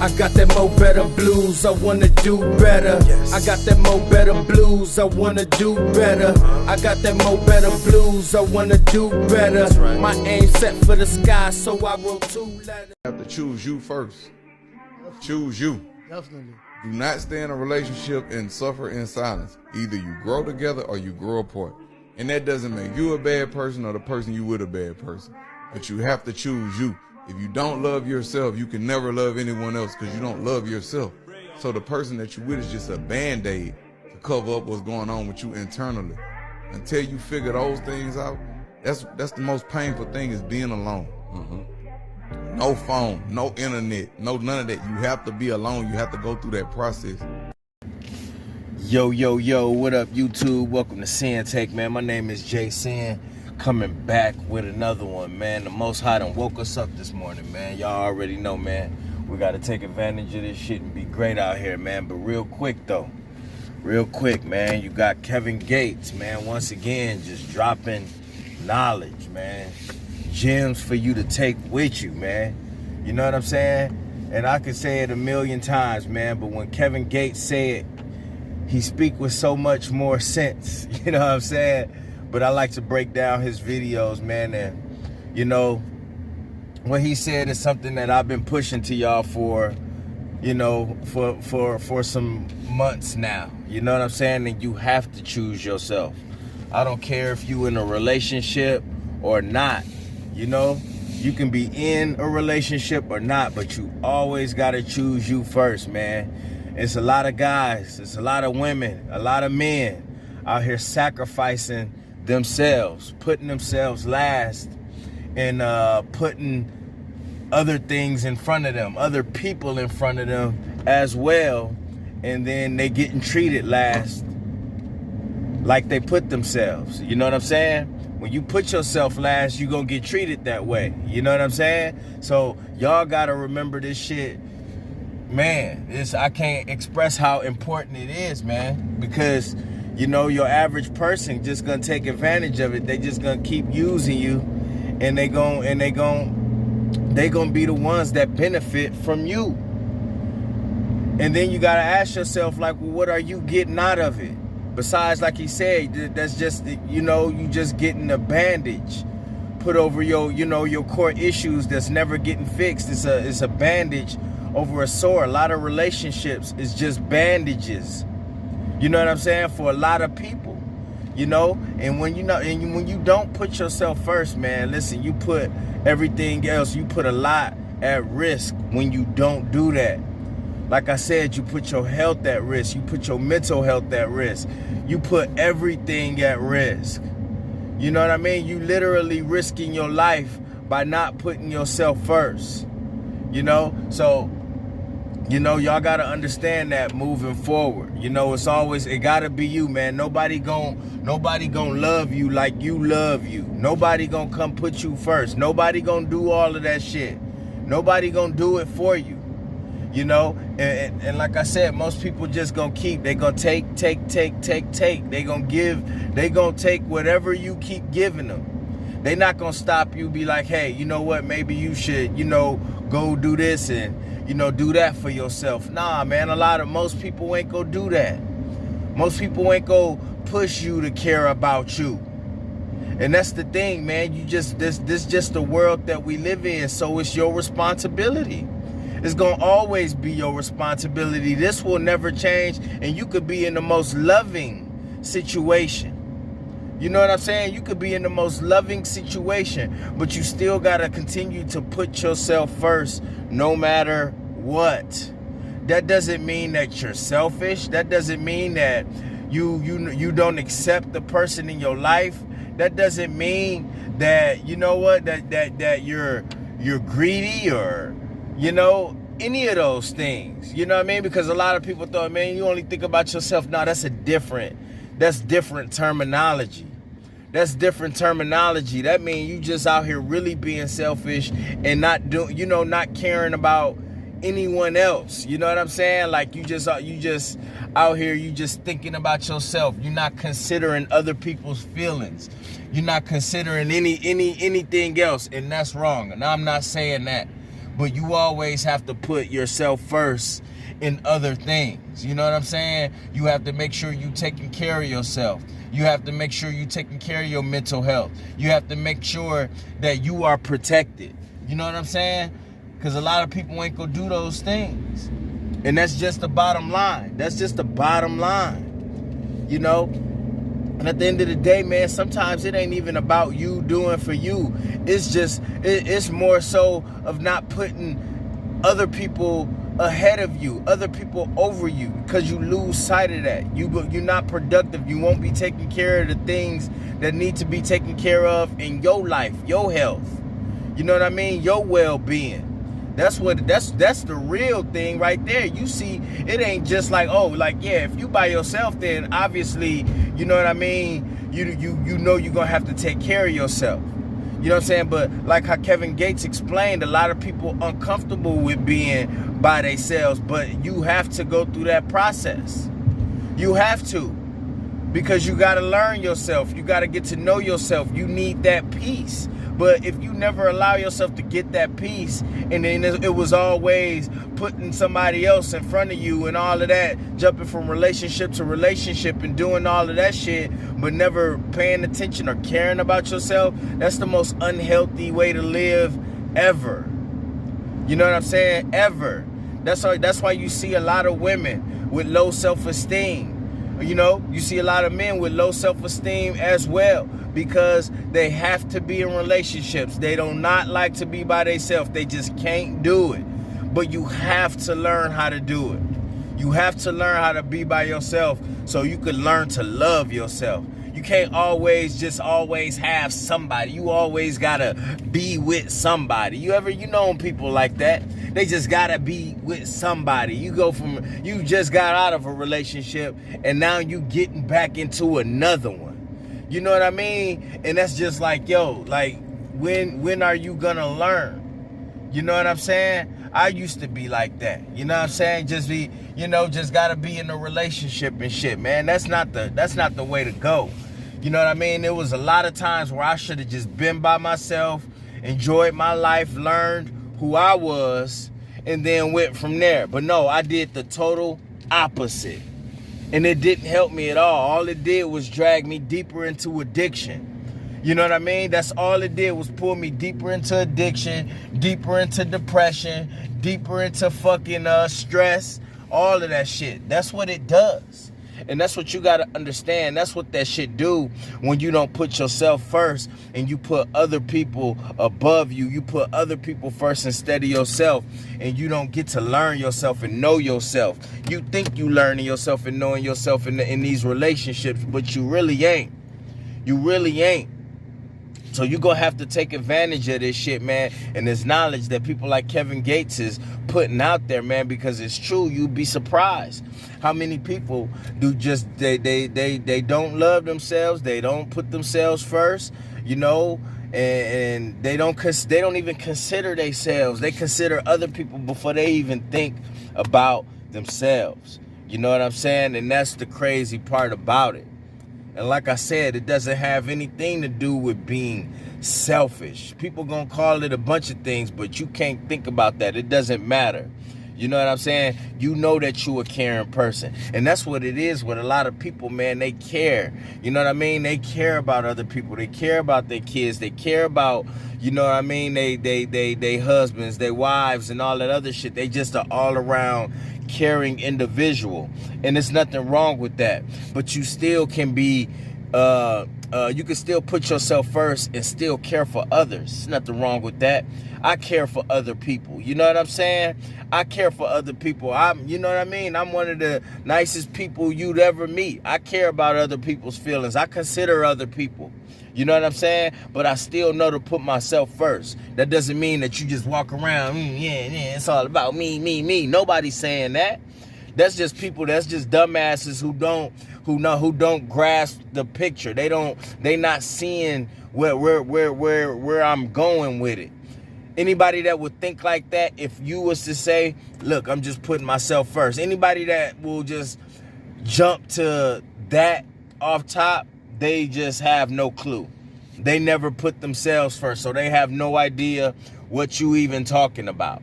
I got that mo better blues, I wanna do better. I got that mo better blues, I wanna do better. I got that mo better blues, I wanna do better. My aim set for the sky, so I wrote 2 letters. You have to choose you first. Choose you. Definitely. Do not stay in a relationship and suffer in silence. Either you grow together or you grow apart. And that doesn't make you a bad person or the person you with a bad person. But you have to choose you. If you don't love yourself, you can never love anyone else because you don't love yourself. So the person that you with is just a band-aid to cover up what's going on with you internally. Until you figure those things out, that's the most painful thing, is being alone. No phone, no internet, no none of that. You have to be alone. You have to go through that process. Yo, what up, YouTube? Welcome to Sinn-Take, man. My name is Sin, coming back with another one, man. The Most High done woke us up this morning, man. Y'all already know, man. We got to take advantage of this shit and be great out here, man. But real quick, man, you got Kevin Gates, man, once again, just dropping knowledge, man. Gems for you to take with you, man. You know what I'm saying? And I could say it a million times, man, but when Kevin Gates said, he speak with so much more sense, you know what I'm saying? But I like to break down his videos, man, and you know, what he said is something that I've been pushing to y'all for, you know, for some months now. You know what I'm saying? And you have to choose yourself. I don't care if you in a relationship or not. You know, you can be in a relationship or not, but you always got to choose you first, man. It's a lot of guys, it's a lot of women, a lot of men out here sacrificing themselves, putting themselves last, and putting other things in front of them, other people in front of them as well, and then they getting treated last like they put themselves. You know what I'm saying? When you put yourself last, you gonna get treated that way. You know what I'm saying? So y'all gotta remember this shit. Man, I can't express how important it is, man, because you know your average person just gonna take advantage of it. They just gonna keep using you, and they gonna be the ones that benefit from you. And then you gotta ask yourself, like, well, what are you getting out of it? Besides, like he said, that's just, you know, you just getting a bandage put over your, you know, your core issues that's never getting fixed. It's a bandage over a sore. A lot of relationships is just bandages. You know what I'm saying? For a lot of people, you know. And when you don't put yourself first, man, listen, you put everything else. You put a lot at risk when you don't do that. Like I said, you put your health at risk. You put your mental health at risk. You put everything at risk. You know what I mean? You literally risking your life by not putting yourself first. You know? So, you know, y'all got to understand that moving forward. You know, it got to be you, man. Nobody gonna love you like you love you. Nobody gonna come put you first. Nobody gonna do all of that shit. Nobody gonna do it for you. You know, and like I said, most people just gonna they gonna take. They gonna take whatever you keep giving them. They not gonna stop you, be like, hey, you know what, maybe you should, you know, go do this and, you know, do that for yourself. Nah, man, most people ain't gonna do that. Most people ain't gonna push you to care about you. And that's the thing, man. This just the world that we live in, so it's your responsibility. It's gonna always be your responsibility. This will never change, and you could be in the most loving situation. You know what I'm saying? You could be in the most loving situation, but you still gotta continue to put yourself first no matter what. That doesn't mean that you're selfish. That doesn't mean that you don't accept the person in your life. That doesn't mean that, you know what, that you're greedy or, you know, any of those things. You know what I mean? Because a lot of people thought, man, you only think about yourself. No, that's different terminology. That's different terminology. That means you just out here really being selfish and not caring about anyone else. You know what I'm saying? Like you just out here, you just thinking about yourself. You're not considering other people's feelings. You're not considering anything else, and that's wrong. And I'm not saying that. but you always have to put yourself first in other things. You know what I'm saying? You have to make sure you taking care of yourself. You have to make sure you taking care of your mental health. You have to make sure that you are protected. You know what I'm saying? Because a lot of people ain't gonna do those things. And that's just the bottom line. That's just the bottom line. You know? And at the end of the day, man, sometimes it ain't even about you doing for you. It's just, it's more so of not putting other people ahead of you, other people over you, because you lose sight of that. You're not productive. You won't be taking care of the things that need to be taken care of in your life, your health. You know what I mean? Your well-being. That's the real thing right there. You see, it ain't just like, oh, like, yeah, if you by yourself, then obviously, you know what I mean? You know you're gonna have to take care of yourself. You know what I'm saying? But like how Kevin Gates explained, a lot of people uncomfortable with being by themselves, but you have to go through that process. You have to, because you got to learn yourself. You got to get to know yourself. You need that peace. But if you never allow yourself to get that peace, and then it was always putting somebody else in front of you and all of that, jumping from relationship to relationship and doing all of that shit, but never paying attention or caring about yourself, that's the most unhealthy way to live ever. You know what I'm saying? Ever. That's why you see a lot of women with low self-esteem. You know, you see a lot of men with low self-esteem as well, because they have to be in relationships. They do not like to be by themselves. They just can't do it. But you have to learn how to do it. You have to learn how to be by yourself so you can learn to love yourself. You can't always have somebody. You always gotta be with somebody. You know people like that. They just gotta be with somebody. You just got out of a relationship and now you getting back into another one. You know what I mean? And that's just like, yo, like when are you gonna learn? You know what I'm saying? I used to be like that. You know what I'm saying? Just gotta be in a relationship and shit, man. That's not the way to go. You know what I mean? There was a lot of times where I should have just been by myself, enjoyed my life, learned who I was, and then went from there. But no, I did the total opposite. And it didn't help me at all. All it did was drag me deeper into addiction. You know what I mean? That's all it did, was pull me deeper into addiction, deeper into depression, deeper into fucking stress, all of that shit. That's what it does. And that's what you got to understand. That's what that shit do when you don't put yourself first and you put other people above you. You put other people first instead of yourself, and you don't get to learn yourself and know yourself. You think you learning yourself and knowing yourself in these relationships, but you really ain't. You really ain't. So you're going to have to take advantage of this shit, man, and this knowledge that people like Kevin Gates is putting out there, man, because it's true. You'd be surprised how many people do just, they don't love themselves. They don't put themselves first, you know, and they don't even consider themselves. They consider other people before they even think about themselves. You know what I'm saying? And that's the crazy part about it. And like I said, it doesn't have anything to do with being selfish. People gonna call it a bunch of things, but you can't think about that. It doesn't matter. You know what I'm saying? You know that you a caring person. And that's what it is with a lot of people, man. They care. You know what I mean? They care about other people. They care about their kids. They care about, you know what I mean, they husbands, their wives, and all that other shit. They just are all around caring individual, and there's nothing wrong with that. But you still can be you can still put yourself first and still care for others. There's nothing wrong with that. I care for other people. You know what I'm saying? I care for other people. You know what I mean? I'm one of the nicest people you'd ever meet. I care about other people's feelings. I consider other people. You know what I'm saying? But I still know to put myself first. That doesn't mean that you just walk around, yeah, it's all about me. Nobody's saying that. That's just people, that's just dumbasses who don't grasp the picture. They not seeing where I'm going with it. Anybody that would think like that, if you was to say, look, I'm just putting myself first. Anybody that will just jump to that off top, they just have no clue. They never put themselves first, so they have no idea what you even talking about.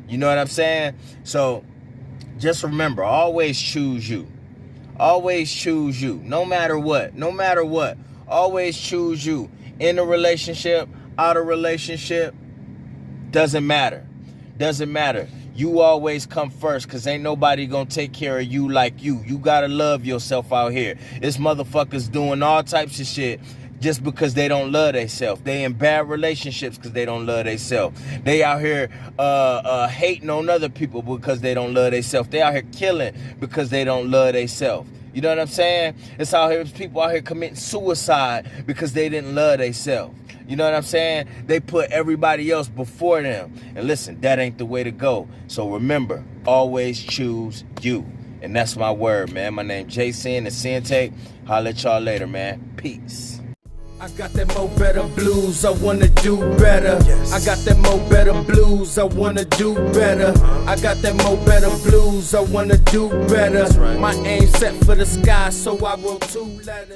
You know what I'm saying? So just remember, always choose you. Always choose you. No matter what. No matter what. Always choose you. In a relationship, out of relationship, doesn't matter. Doesn't matter. You always come first, because ain't nobody gonna take care of you like you. You gotta love yourself out here. It's motherfuckers doing all types of shit just because they don't love themselves. They in bad relationships because they don't love themselves. They out here hating on other people because they don't love themselves. They out here killing because they don't love themselves. You know what I'm saying? It's out here, people out here committing suicide because they didn't love themselves. You know what I'm saying? They put everybody else before them. And listen, that ain't the way to go. So remember, always choose you. And that's my word, man. My name Jason, the Sinn-Take. Holla at y'all later, man. Peace. I got that mo better blues, I wanna do better. I got that mo better blues, I wanna do better. I got that mo better blues, I wanna do better. My aim set for the sky, so I wrote 2 letters.